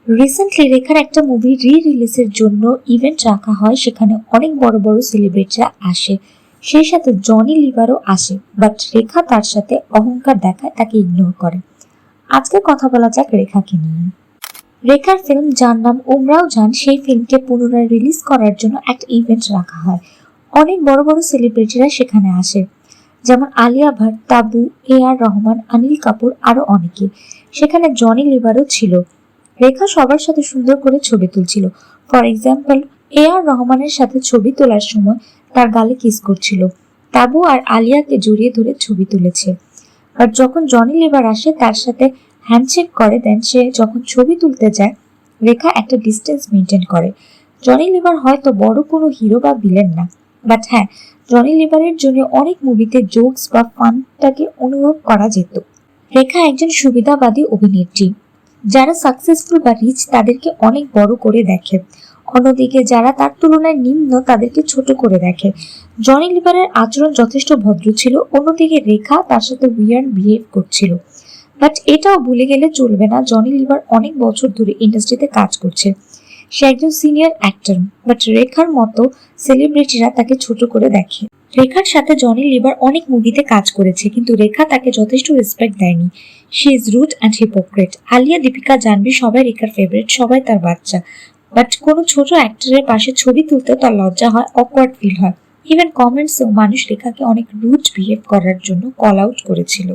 Recently রেখার একটা movie রিলিজের জন্য ইভেন্ট রাখা হয়, সেখানে অনেক বড় বড় সেলিব্রিটিরা আসে, সেই সাথে জনি লিভারও আসে। বাট রেখা তার সাথে অহংকার দেখায়, তাকে ইগনোর করে। আজকে কথা বলা যাক রেখাকে নিয়ে। রেখার ফিল্ম যার নাম উমরাও জান, সেই ফিল্মকে পুনরায় রিলিজ করার জন্য একটা ইভেন্ট রাখা হয়। অনেক বড় বড় সেলিব্রিটিরা সেখানে আসে, যেমন আলিয়া ভাট, তাবু, আর রহমান, অনিল কাপুর, আরো অনেকে। সেখানে জনি লিভারও ছিল। রেখা সবার সাথে সুন্দর করে ছবি তুলছিল। ফর এক্সাম্পল, আর রহমানের সাথে ছবি তোলার সময় তার গালে কিস করছিল। তাবু আর আলিয়াকে জড়িয়ে ধরে ছবি তুলেছে। আর যখন জনি লিভার আসে তার সাথে হ্যান্ডশেক করে, দেন সে যখন ছবি তুলতে যায় রেখা একটা ডিস্টেন্স মেনটেন করে। জনি লিভার হয়তো বড় কোনো হিরো বা ভিলেন না, বাট হ্যাঁ, জনি লিভারের জন্য অনেক মুভিতে জোকস বা ফানটাকে অনুভব করা যেত। রেখা একজন সুবিধাবাদী অভিনেত্রী। যারা সাকসেসফুল বা রিচ তাদেরকে অনেক বড় করে দেখে, অন্যদিকে যারা তার তুলনায় নিম্ন তাদেরকে ছোট করে দেখে। জনি লিভারের আচরণ যথেষ্ট ভদ্র ছিল, অন্যদিকে রেখা তার সাথে উইয়ার্ড বিহেভ করছিল। বাট এটাও ভুলে গেলে চলবে না, জনি লিভার অনেক বছর ধরে ইন্ডাস্ট্রিতে কাজ করছে, সে একজন সিনিয়র অ্যাক্টর। বাট রেখার মতো সেলিব্রিটিরা তাকে ছোট করে দেখে। রেখার সাথে জনি লিভার অনেক মুভিতে কাজ করেছে, কিন্তু রেখা তাকে যথেষ্ট রেসপেক্ট দেয়নি। She is rude and hypocrite. Alia, Deepika, Janhvi সবাই রেখার ফেভারিট, সবাই তার বাচ্চা। বাট কোনো ছোট অ্যাক্টরের পাশে ছবি তুলতে তার লজ্জা হয়, অকওয়ার্ড ফিল হয়। ইভেন কমেন্টসেও মানুষ রেখাকে অনেক রুড বিহেভ করার জন্য কল আউট করেছিল।